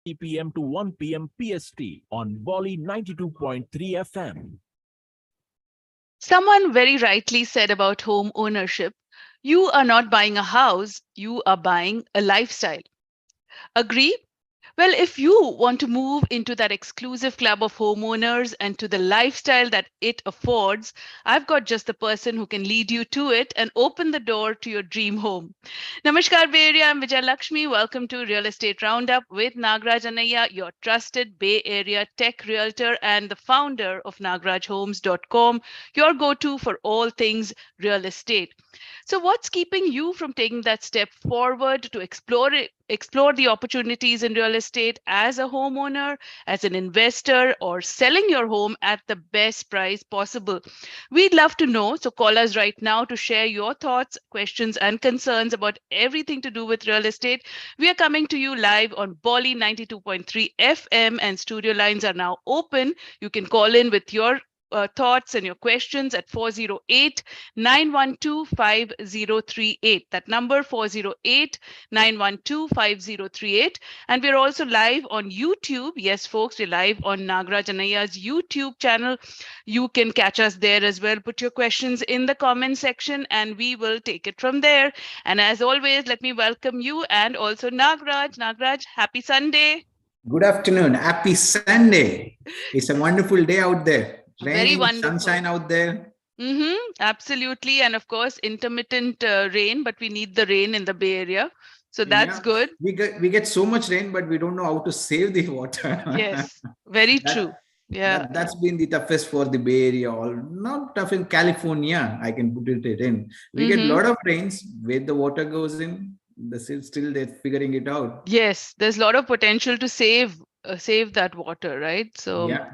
8:30 p.m. to 1 p.m. PST on Bolly 92.3 FM. Someone very rightly said about home ownership, you are not buying a house, you are buying a lifestyle. Agree? Well, if you want to move into that exclusive club of homeowners and to the lifestyle that it affords, I've got just the person who can lead you to it and open the door to your dream home. Namaskar, Bay Area. I'm Vijay Lakshmi. Welcome to Real Estate Roundup with Nagraj Anaya, your trusted Bay Area tech realtor and the founder of nagrajhomes.com, your go-to for all things real estate. So, what's keeping you from taking that step forward to explore the opportunities in real estate as a homeowner, as an investor, or selling your home at the best price possible? We'd love to know. So call us right now to share your thoughts, questions, and concerns about everything to do with real estate. We are coming to you live on Bolly 92.3 FM, and studio lines are now open. You can call in with your thoughts and your questions at 408-912-5038. That number 408-912-5038. And we're also live on YouTube. Yes, folks, we're live on Nagraj Anaya's YouTube channel. You can catch us there as well. Put your questions in the comment section and we will take it from there. And as always, let me welcome you and also Nagraj. Nagraj, happy Sunday. Good afternoon. Happy Sunday. It's a wonderful day out there. Very Raining, wonderful. sunshine out there. Absolutely. And of course, intermittent rain, but we need the rain in the Bay Area. So that's good. We get so much rain, but we don't know how to save the water. Yes, very true. Yeah. That's been the toughest for the Bay Area. Not tough in California, I can put it in. We get a lot of rains. Where the water goes in, still they're figuring it out. Yes, there's a lot of potential to save that water, right? So yeah.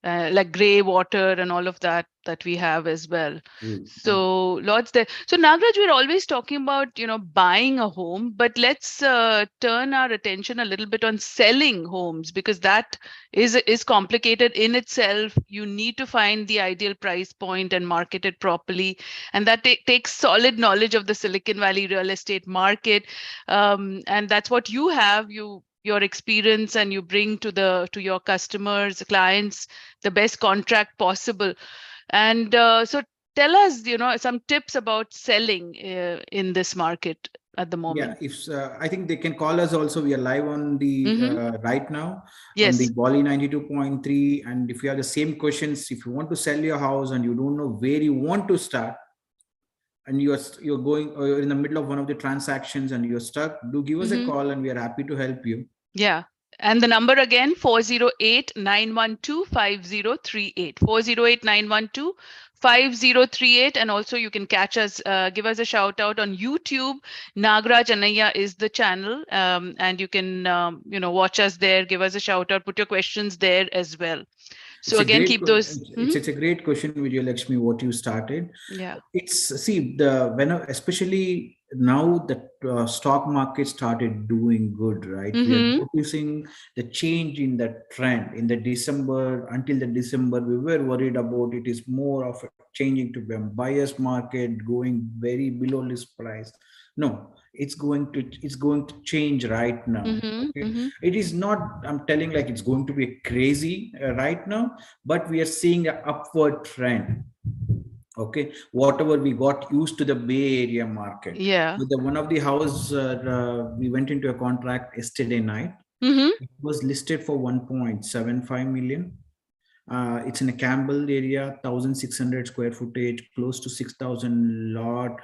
Like gray water and all of that we have as well. So lots there. So Nagraj, we're always talking about, buying a home, but let's turn our attention a little bit on selling homes, because that is complicated in itself. You need to find the ideal price point and market it properly. And that takes solid knowledge of the Silicon Valley real estate market. And that's what you have. Your experience, and you bring to your customers, clients, the best contract possible. And so tell us, some tips about selling in this market at the moment. Yeah, I think they can call us also. We are live on the right now. Yes. On the Bolly 92.3. And if you have the same questions, if you want to sell your house and you don't know where you want to start, and you're in the middle of one of the transactions and you're stuck, do give us a call and we are happy to help you. Yeah. And the number again, 408-912-5038. 408-912-5038. And also you can catch us, give us a shout out on YouTube. Nagraj Anaya is the channel. And you can, watch us there, give us a shout out, put your questions there as well. So again, keep those. It's a great question, Vijay Lakshmi, what you started. Yeah. Especially now that stock market started doing good, right? We are noticing the change in the trend in the December. Until the December, we were worried about it is more of a changing to a buyer's market, going very below list price. No, it's going to change right now. It is not, I'm telling like it's going to be crazy right now, but we are seeing an upward trend. Okay, whatever we got used to the Bay Area market. Yeah. So one of the house we went into a contract yesterday night. It was listed for 1.75 million. It's in a Campbell area, 1,600 square footage, close to 6,000 lot,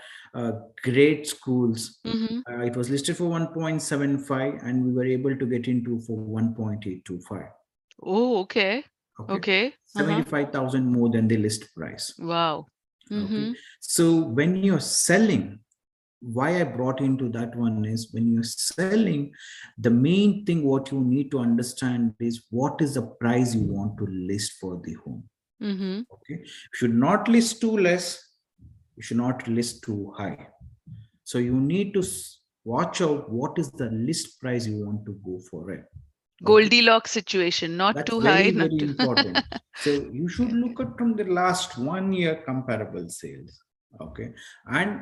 great schools. It was listed for 1.75 and we were able to get into for 1.825. Oh, okay. 75,000 more than the list price. Wow. Okay. So when you're selling, why I brought into that one is when you're selling, the main thing what you need to understand is what is the price you want to list for the home. Okay, you should not list too less, you should not list too high. So you need to watch out what is the list price you want to go for it. Goldilocks situation, not That's too very, high. Very important. So you should look at from the last 1 year comparable sales. Okay. And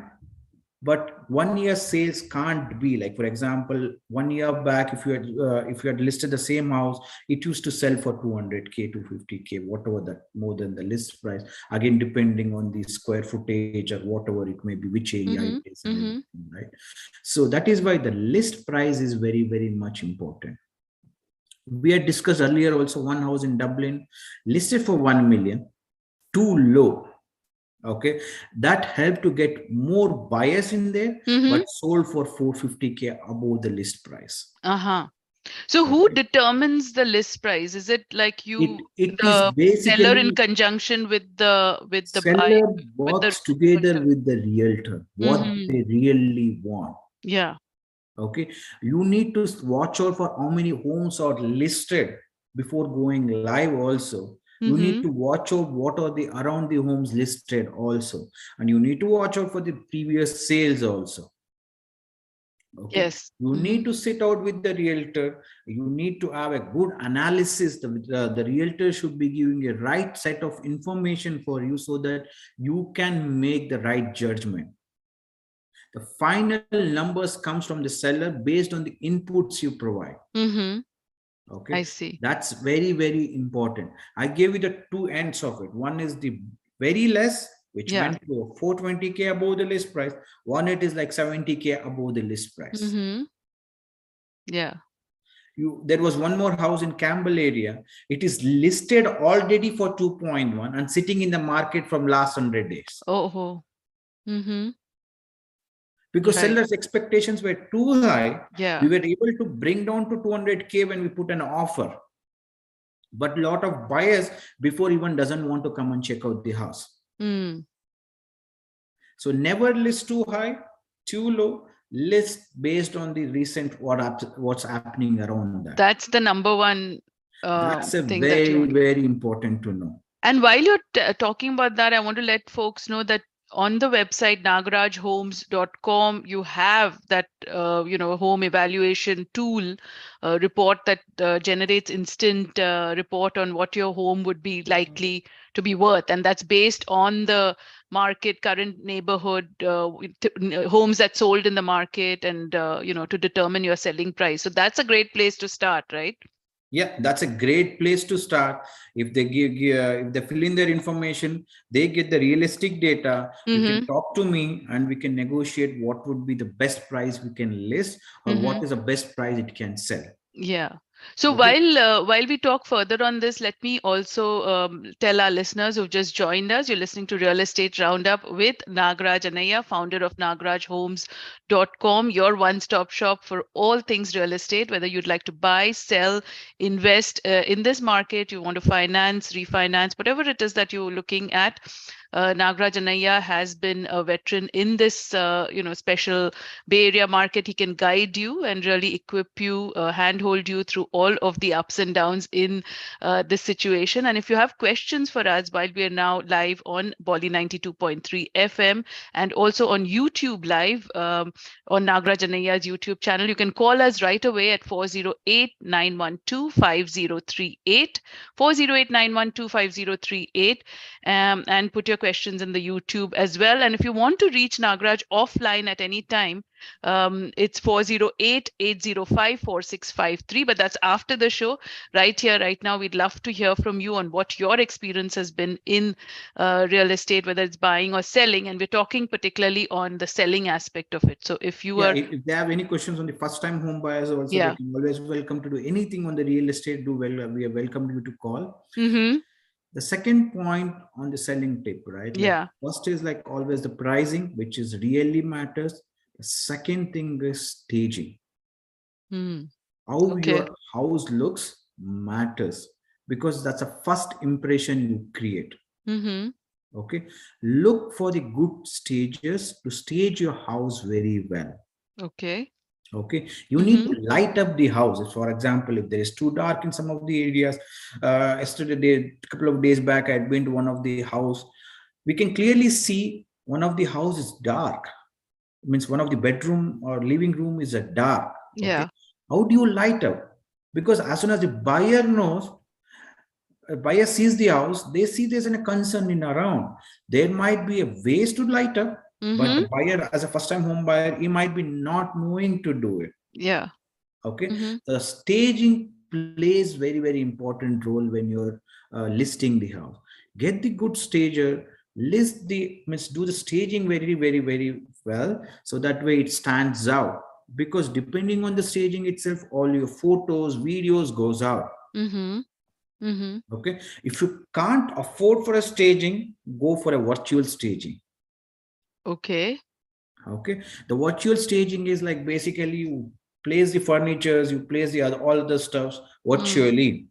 But 1 year sales can't be like, for example, 1 year back, if you had listed the same house, it used to sell for 200K, 250K, whatever, that more than the list price, again depending on the square footage or whatever it may be, which area it Mm-hmm. is and Mm-hmm. everything, right? So that is why the list price is very, very much important. We had discussed earlier also, one house in Dublin listed for 1 million, too low. Okay, that helped to get more buyers in there, Mm-hmm. but sold for 450K above the list price. Uh-huh. So who Okay, determines the list price? Is it like it you, it is the seller in basically, conjunction with the buy, seller with the works together realtor? with the realtor, what Mm-hmm. they really want. Yeah. Okay, you need to watch out for how many homes are listed before going live also. You need Mm-hmm. to watch out what are the around the homes listed also, and you need to watch out for the previous sales also. Okay, Yes. you Mm-hmm. need to sit out with the realtor, you need to have a good analysis. The realtor should be giving a right set of information for you so that you can make the right judgment. The final numbers comes from the seller based on the inputs you provide. Mm-hmm. Okay, I see. that's very, very important. I gave you the two ends of it. One is the very less, which Yeah. went to 420K above the list price. One, it is like 70K above the list price. Mm-hmm. Yeah. There was one more house in Campbell area. It is listed already for 2.1 and sitting in the market from last 100 days. Oh. Mm-hmm. Because Right. sellers' expectations were too high, we Yeah. were able to bring down to 200K when we put an offer. But a lot of buyers before even doesn't want to come and check out the house. Mm. So never list too high, too low. List based on the recent what's happening around that. That's the number one That's a thing that you very, want. very important to know. And while you're talking about that, I want to let folks know that on the website nagarajhomes.com, you have that home evaluation tool report that generates instant report on what your home would be likely to be worth, and that's based on the market, current neighborhood, homes that sold in the market, and to determine your selling price. So that's a great place to start, right? Yeah, that's a great place to start. If they if they fill in their information, they get the realistic data. You can Mm-hmm. talk to me, and we can negotiate what would be the best price we can list, or what Mm-hmm. is the best price it can sell. Yeah. So Okay. while we talk further on this, let me also tell our listeners who've just joined us, you're listening to Real Estate Roundup with Nagaraj Anaya, founder of nagarajhomes.com, your one-stop shop for all things real estate, whether you'd like to buy, sell, invest in this market, you want to finance, refinance, whatever it is that you're looking at. Nagaraj Anaya has been a veteran in this, special Bay Area market. He can guide you and really equip you, handhold you through all of the ups and downs in this situation. And if you have questions for us while we are now live on Bolly 92.3 FM and also on YouTube live on Nagaraj Anaya's YouTube channel, you can call us right away at 408-912-5038, 408-912-5038, and put your questions in the YouTube as well. And if you want to reach Nagaraj offline at any time, it's 408-805-4653, but that's after the show. Right here, right now, we'd love to hear from you on what your experience has been in real estate, whether it's buying or selling. And we're talking particularly on the selling aspect of it. So if you Yeah, are, if they have any questions on the first time home buyers also, they yeah. can always welcome to do anything on the real estate. We are welcome you to call. Mm-hmm. The second point on the selling tip, right? Like Yeah. first is like always the pricing, which is really matters. The second thing is staging. Mm. How Okay. your house looks matters, because that's a first impression you create. Mm-hmm. Okay, look for the good stages to stage your house very well. Okay. Okay, you need Mm-hmm. to light up the house. For example, if there is too dark in some of the areas, a couple of days back, I had been to one of the house. We can clearly see one of the house is dark. It means one of the bedroom or living room is a dark. Okay, Yeah. how do you light up? Because as soon as the buyer knows, a buyer sees the house, they see there's a concern in around. There might be a ways to light up. But the Mm-hmm. buyer, as a first-time home buyer, he might be not knowing to do it. Yeah. Okay, Mm-hmm. the staging plays very, very important role when you're listing the house. Get the good stager, list the means do the staging very, very, very well, so that way it stands out. Because depending on the staging itself, all your photos, videos goes out. Mm-hmm. Mm-hmm. Okay, if you can't afford for a staging, go for a virtual staging. Okay. Okay, the virtual staging is like basically you place the furnitures, you place the other all the stuffs Mm. virtually.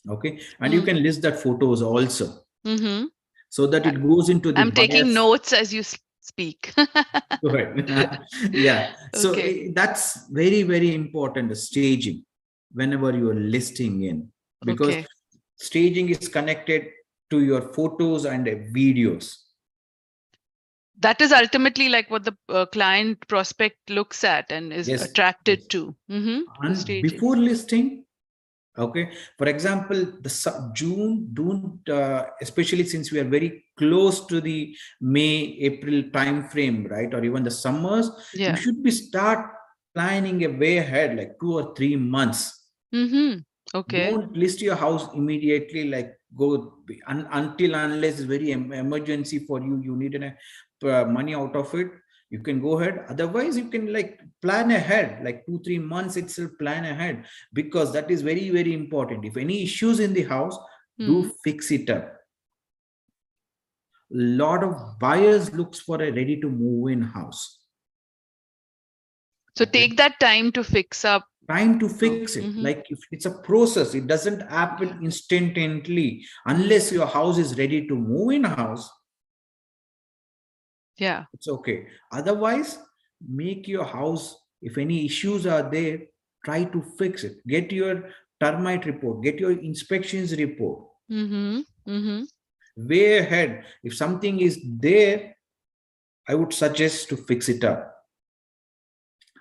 Okay, and you Mm. can list that photos also, Mm-hmm. so that it goes into the I'm taking buyer's. notes as you speak. Go ahead. Yeah, so Okay. that's very, very important, the staging, whenever you are listing in, because Okay. staging is connected to your photos and videos. That is ultimately like what the client prospect looks at and is Yes, attracted yes. to. Mm-hmm. The And staging. before listing, okay, for example, the June, don't especially since we are very close to the May, April time frame, right? Or even the summers, you Yeah. should be start planning a way ahead, like 2 or 3 months. Mm-hmm. Okay. Don't list your house immediately, like until unless it's very emergency for you, you need money out of it, you can go ahead. Otherwise you can like plan ahead, like 2 3 months itself, plan ahead, because that is very, very important. If any issues in the house, do Mm. fix it up. Lot of buyers looks for a ready to move in house. So Okay, take that time to fix up. time to Oh. fix it, Mm-hmm. like if it's a process, it doesn't happen Yeah. instantly Mm. unless your house is ready to move in house. Yeah. It's okay. Otherwise, make your house, if any issues are there, try to fix it. Get your termite report, get your inspections report Mm-hmm. Mm-hmm. way ahead. If something is there, I would suggest to fix it up.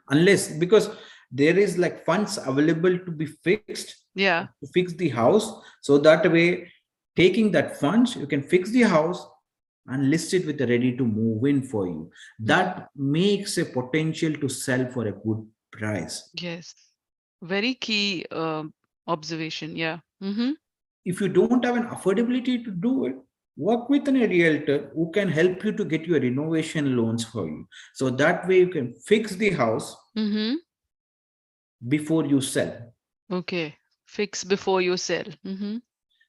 Unless, because there is like funds available to be fixed, Yeah. to fix the house. So that way, taking that funds, you can fix the house and list it with a ready to move in for you. Mm. That makes a potential to sell for a good price. Yes. Very key observation. Yeah. Mm-hmm. If you don't have an affordability to do it, work with a realtor who can help you to get your renovation loans for you. So that way you can fix the house Mm-hmm. before you sell. Okay. Fix before you sell. Mm-hmm.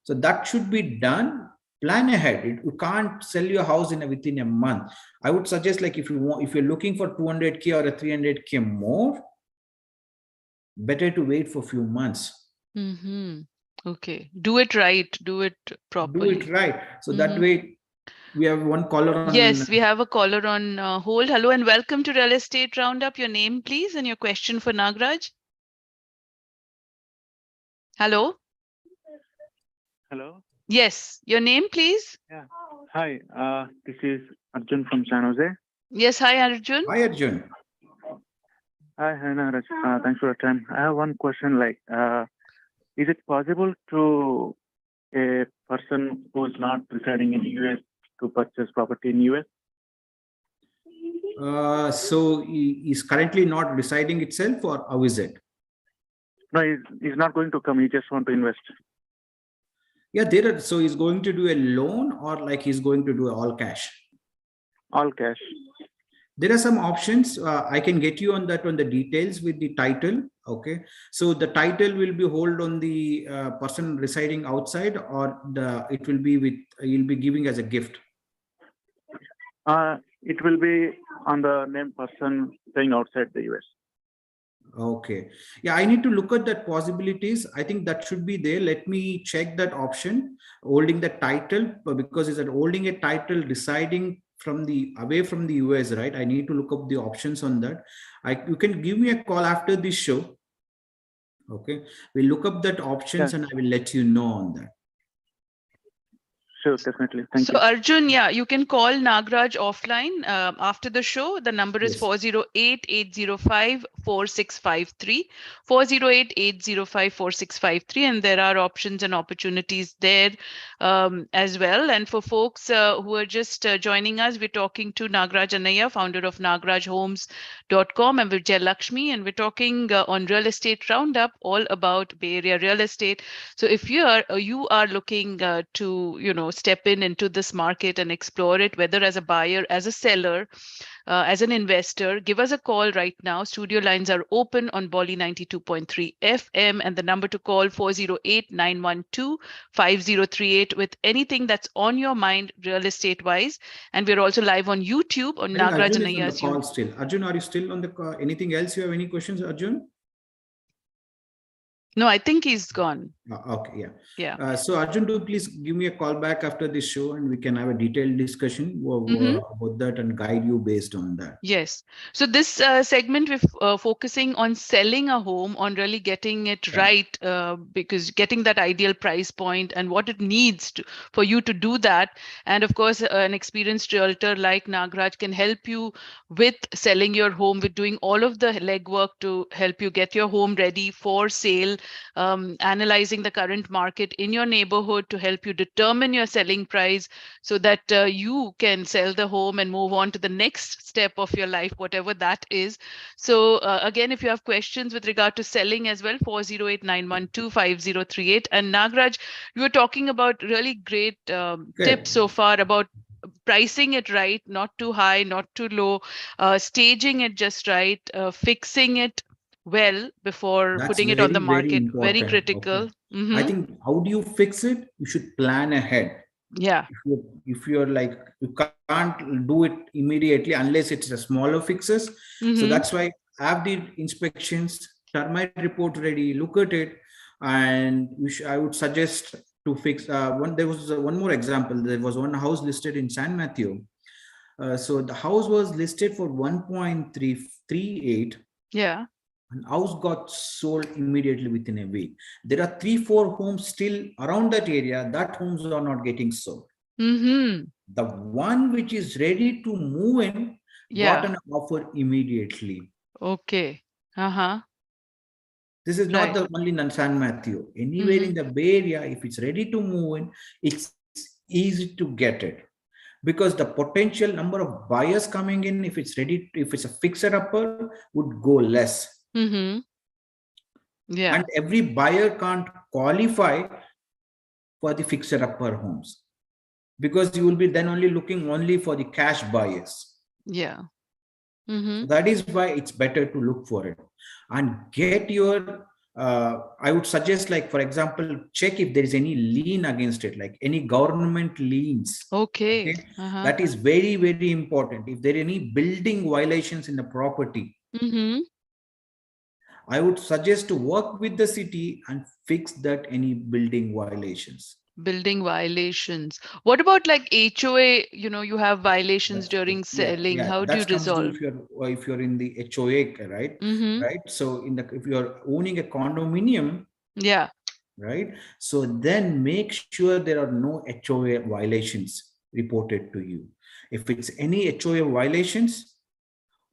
So that should be done. Plan ahead. You can't sell your house within a month. I would suggest, like, if you want, if you're looking for 200K or a 300K more, better to wait for a few months. Mm-hmm. Okay. Do it right. Do it Do it properly. right. So that Mm-hmm. way, we have one caller on. Yes, we have a caller on hold. Hello and welcome to Real Estate Roundup. Your name, please, and your question for Nagraj. Hello. Hello. Yes, your name, please. Yeah. Hi. This is Arjun from San Jose. Yes, hi, Arjun. Hi, Arjun. Hi, Hannah. Thanks for your time. I have one question. Like, is it possible to a person who is not residing in US to purchase property in US? So he is currently not residing itself, or how is it? No, he's not going to come. He just want to invest. Yeah, there are. So he's going to do a loan, or like he's going to do all cash. All cash. There are some options. I can get you on that, on the details with the title. Okay, so the title will be hold on the person residing outside, or it will be with, you'll be giving as a gift. It will be on the named person staying outside the US. Okay, yeah, I need to look at that possibilities. I think that should be there. Let me check that option, holding the title, because it's holding a title residing from the away from the US, right? I need to look up the options on that. You can give me a call after this show. Okay, we'll look up that options Yes. and I will let you know on that. Sure, definitely. Thank So you. Arjun, yeah, you can call Nagraj offline after the show. The number is Yes. 408-805-4653, 408-805-4653, and there are options and opportunities there as well. And for folks who are just joining us, we're talking to Nagraj Anaya, founder of nagrajhomes.com, and Vijay Lakshmi, and we're talking on Real Estate Roundup, all about Bay Area real estate. So if you are looking to step into this market and explore it, whether as a buyer, as a seller, as an investor, give us a call right now. Studio lines are open on Bolly 92.3 FM, and the number to call 408-912-5038 with anything that's on your mind real estate wise. And we're also live on YouTube on I think Nagraj Arjun is on the Anaya's call YouTube. still. Arjun, are you still on the call? Anything else? You have any questions, Arjun? No, I think he's gone. Okay, yeah. Yeah. So Arjun, do please give me a call back after this show and we can have a detailed discussion about that and guide you based on that. Yes. So this segment we're focusing on selling a home, on really getting it Yeah. right, because getting that ideal price point and what it needs for you to do that. And of course, an experienced realtor like Nagraj can help you with selling your home, with doing all of the legwork to help you get your home ready for sale, analyzing the current market in your neighborhood to help you determine your selling price so that you can sell the home and move on to the next step of your life, whatever that is. So again, if you have questions with regard to selling as well, 408-912-5038. And Nagraj, you were talking about really great tips so far about pricing it right, not too high, not too low, staging it just right, fixing it well before That's putting it on very, the very market. Very important. critical. Okay. I Mm-hmm. think how do you fix it? You should plan ahead. Yeah. If you're like, you can't do it immediately unless it's a smaller fixes. Mm-hmm. So that's why have the inspections, termite report ready, look at it, and I would suggest to fix. There was one more example. There was one house listed in San Mateo. So the house was listed for 1.338. Yeah. And house got sold immediately within a week. There are 3-4 homes still around that area. That homes are not getting sold. Mm-hmm. The one which is ready to move in got an offer immediately. Okay. Uh-huh. This is not the only in San Mateo. Anywhere in the Bay Area, if it's ready to move in, it's easy to get it. Because the potential number of buyers coming in, if it's ready, if it's a fixer upper, would go less. Mm-hmm. Yeah. And every buyer can't qualify for the fixer upper homes, because you will be then only looking only for the cash buyers. Yeah. Mm-hmm. So that is why it's better to look for it and get your I would suggest, like, for example, check if there is any lien against it, like any government liens. Okay. Uh-huh. That is very, very important. If there are any building violations in the property, I would suggest to work with the city and fix that any building violations. Building violations. What about like HOA? You have violations during selling. How do you resolve? If you're in the HOA, right? Right. So if you're owning a condominium, yeah, right. So then make sure there are no HOA violations reported to you. If it's any HOA violations,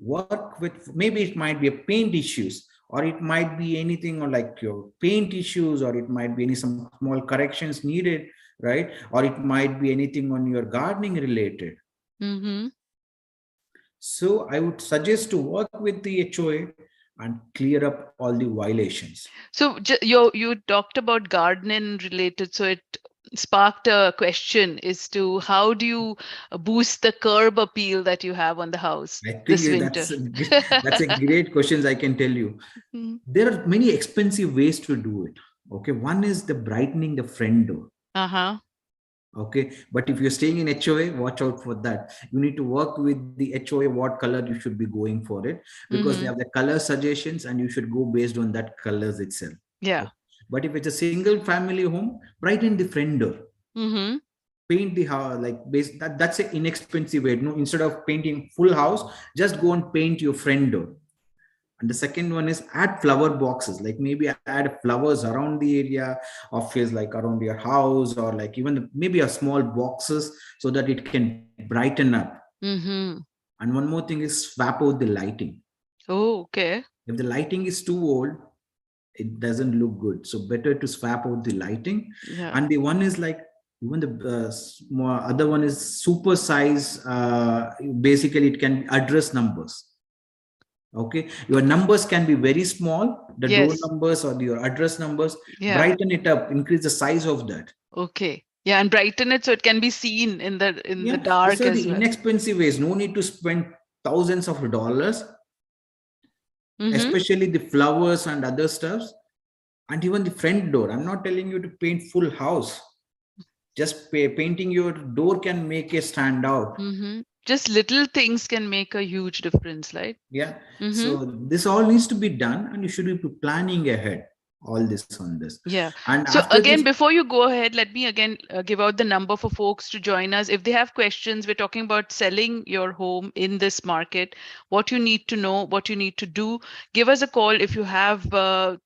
work with, maybe it might be a paint issues, or it might be anything like your paint issues, or it might be some small corrections needed, right? Or it might be anything on your gardening related. So I would suggest to work with the HOA and clear up all the violations. So you talked about gardening related, so it sparked a question as to how do you boost the curb appeal that you have on the house this winter? That's a great question. I can tell you, there are many expensive ways to do it. Okay, one is the brightening the front door. Okay, but if you're staying in HOA, watch out for that. You need to work with the HOA what color you should be going for it, because they have the color suggestions and you should go based on that colors itself. Yeah. But if it's a single family home, brighten the front door. Paint the house that's an inexpensive way. No, instead of painting full house, just go and paint your front door. And the second one is add flower boxes, like maybe add flowers around the area of feels like around your house, or like even maybe a small boxes so that it can brighten up. Mm-hmm. And one more thing is swap out the lighting. Oh, okay. If the lighting is too old, it doesn't look good. So better to swap out the lighting. Yeah. And the one is like even the other one is super size. Basically, it can address numbers. Okay, your numbers can be very small, the door Yes. numbers or your address numbers. Yeah. Brighten it up, increase the size of that. Okay. Yeah, and brighten it so it can be seen in the Yeah, dark these are as the well. inexpensive ways. No need to spend thousands of dollars, especially the flowers and other stuffs. And even the front door, I'm not telling you to paint full house. Just painting your door can make it stand out. Just little things can make a huge difference, right? Yeah. So this all needs to be done, and you should be planning ahead all this on this. Yeah. And So after again, this, before you go ahead, let me again give out the number for folks to join us. If they have questions, we're talking about selling your home in this market, what you need to know, what you need to do. Give us a call if you have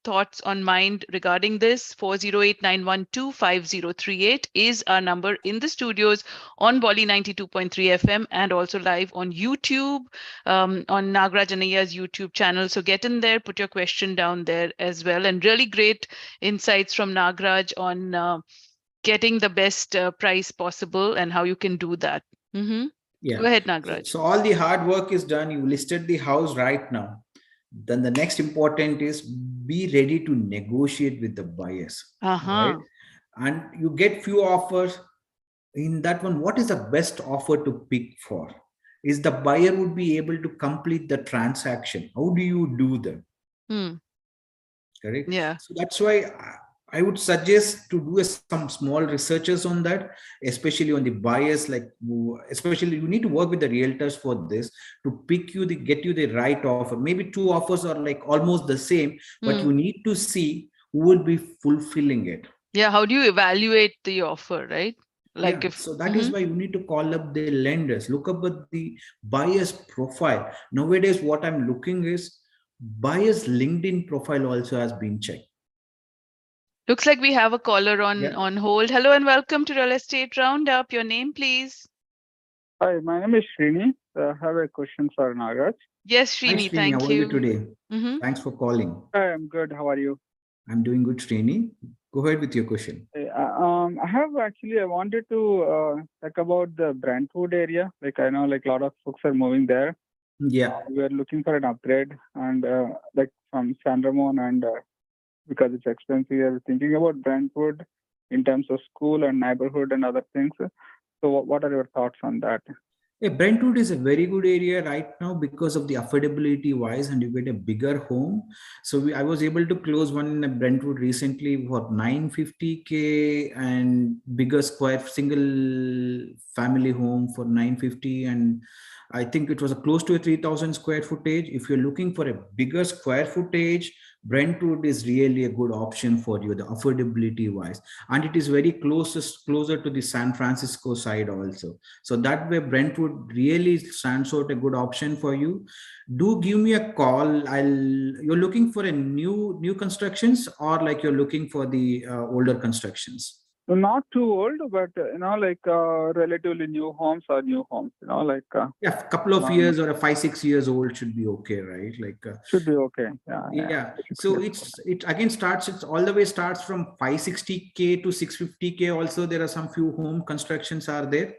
thoughts on mind regarding this. 408-912-5038 is our number in the studios on Bolly 92.3 FM and also live on YouTube, on Nagraj Anayya's YouTube channel. So get in there, put your question down there as well. And really great insights from Nagraj on getting the best price possible and how you can do that. yeah. Go ahead, Nagraj. So all the hard work is done. You listed the house right now. Then the next important is be ready to negotiate with the buyers. Right? And you get few offers. In that one, what is the best offer to pick for? Is the buyer would be able to complete the transaction? How do you do that? Correct. Yeah. So that's why I would suggest to do some small researches on that, especially on the buyers. Like especially you need to work with the realtors for this to pick you get you the right offer. Maybe two offers are like almost the same, but you need to see who will be fulfilling it. Yeah. How do you evaluate the offer, right? Like yeah, so that is why you need to call up the lenders, look up at the buyer's profile. Nowadays, what I'm looking is buyer's LinkedIn profile also has been checked. Looks like we have a caller on hold. Hello and welcome to Real Estate Roundup. Your name, please. Hi, my name is Srini. I have a question for Nagraj. Yes, Srini, Hi, Srini, thank how you. are you today? Thanks for calling. Hi, I'm good. How are you? I'm doing good, Srini. Go ahead with your question. I wanted to talk about the Brentwood area. Like I know, like a lot of folks are moving there. Yeah. We are looking for an upgrade, and like from San Ramon, and because it's expensive, we are thinking about Brentwood in terms of school and neighborhood and other things. So, what are your thoughts on that? Yeah, Brentwood is a very good area right now because of the affordability wise, and you get a bigger home. So I was able to close one in Brentwood recently for 950K and bigger square single family home for 950, and I think it was close to a 3,000 square footage. If you're looking for a bigger square footage, Brentwood is really a good option for you, the affordability wise, and it is very closer to the San Francisco side also. So that way Brentwood really stands out a good option for you. Do give me a call. You're looking for a new constructions, or like you're looking for the older constructions? Not too old, but like relatively new homes or new homes. Yeah, a couple of years or a 5-6 years old should be okay, right? Like should be okay. Yeah. So it again starts. It's all the way starts from 560K to 650K. Also, there are some few home constructions are there.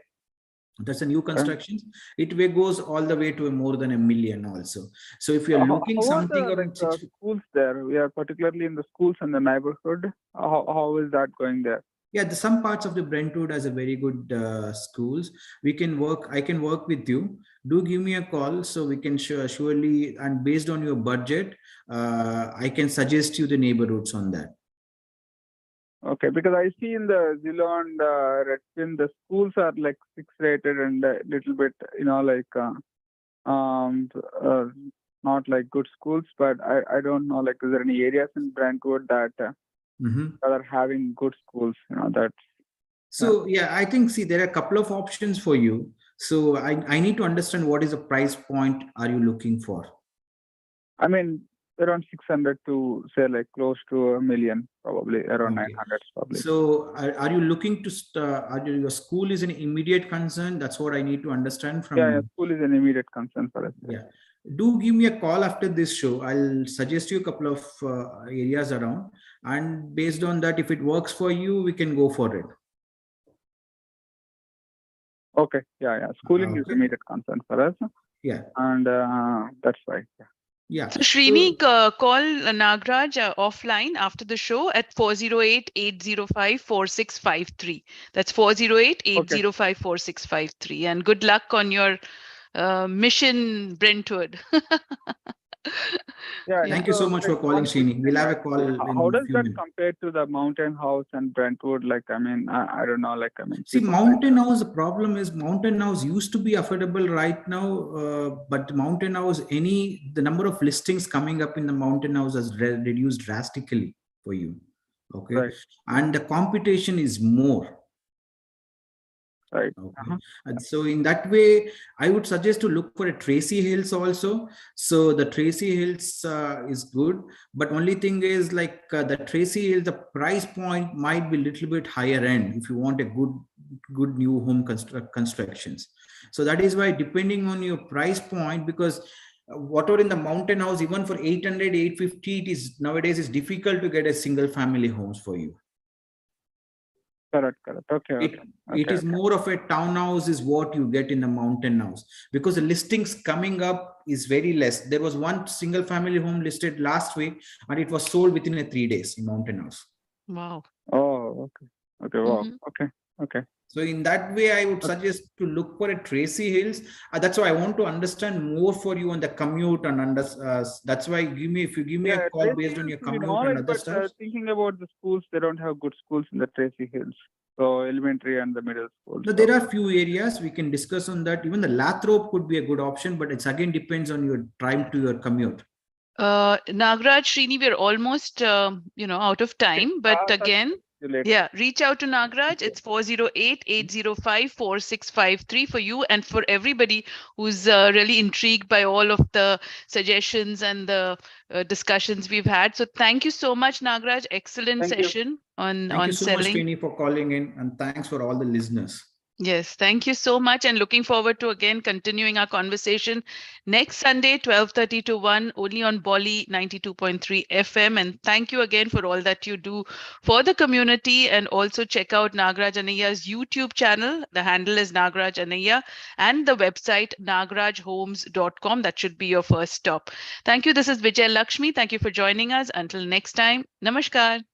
That's a new constructions. It way goes all the way to more than $1 million also. So if you're looking something around schools there, we are particularly in the schools and the neighborhood. How is that going there? Yeah, some parts of the Brentwood has a very good schools. I can work with you. Do give me a call so we can surely, and based on your budget, I can suggest you the neighborhoods on that. Okay, because I see in the Zillow and Redfin, the schools are like 6 rated and a little bit, not like good schools, but I don't know, like, is there any areas in Brentwood that are having good schools, So I think, there are a couple of options for you. So I need to understand what is the price point are you looking for? I mean, around 600 to say like close to a million, probably around Okay. 900 probably. So are you looking to, your school is an immediate concern? That's what I need to understand from. Yeah, school is an immediate concern for us. Yeah. Do give me a call after this show. I'll suggest you a couple of areas around. And based on that, if it works for you, we can go for it. Okay. Yeah. Schooling is Okay. immediate concern for us. Yeah. And that's why. Yeah. Yeah. So Srini, call Nagraj offline after the show at 408-805-4653. That's 408-805-4653. And good luck on your mission, Brentwood. Yeah. Thank you so much for calling, Srini. We'll have a call in How a does few that minutes. compare to the Mountain House and Brentwood? Like, I mean, I don't know. Like, I mean, See, people Mountain House, the problem is Mountain House used to be affordable right now, but Mountain House, the number of listings coming up in the Mountain House has reduced drastically for you. Okay. Right. And the competition is more. Right. Okay. And so in that way, I would suggest to look for a Tracy Hills also. So the Tracy Hills is good, but only thing is like the Tracy Hills, the price point might be a little bit higher end if you want a good new home constructions. So that is why depending on your price point, because whatever in the Mountain House, even for 800, 850, it is nowadays is difficult to get a single family homes for you. Correct. Okay. It is more of a townhouse is what you get in the Mountain House, because the listings coming up is very less. There was one single family home listed last week and it was sold within 3 days in Mountain House. Wow. Oh, okay. Wow. Okay. So in that way, I would suggest to look for a Tracy Hills. That's why I want to understand more for you on the commute and that's why if you give me a call based on your commute and other stuff. Thinking about the schools, they don't have good schools in the Tracy Hills. So elementary and the middle schools. No, there are few areas we can discuss on that. Even the Lathrop could be a good option, but it's again depends on your time to your commute. Nagraj, Srini, we're almost out of time, but again, yeah, reach out to Nagraj. It's 408-805-4653 for you and for everybody who's really intrigued by all of the suggestions and the discussions we've had. So thank you so much, Nagraj. Excellent session on Thank you so much, selling. Srini, for calling in, and thanks for all the listeners. Yes, thank you so much, and looking forward to again continuing our conversation next Sunday, 12:30 to 1, only on Bolly 92.3 FM. And thank you again for all that you do for the community. And also check out Nagraj Anayya's YouTube channel. The handle is Nagraj Anayya, and the website nagrajhomes.com. That should be your first stop. Thank you. This is Vijay Lakshmi. Thank you for joining us. Until next time, Namaskar.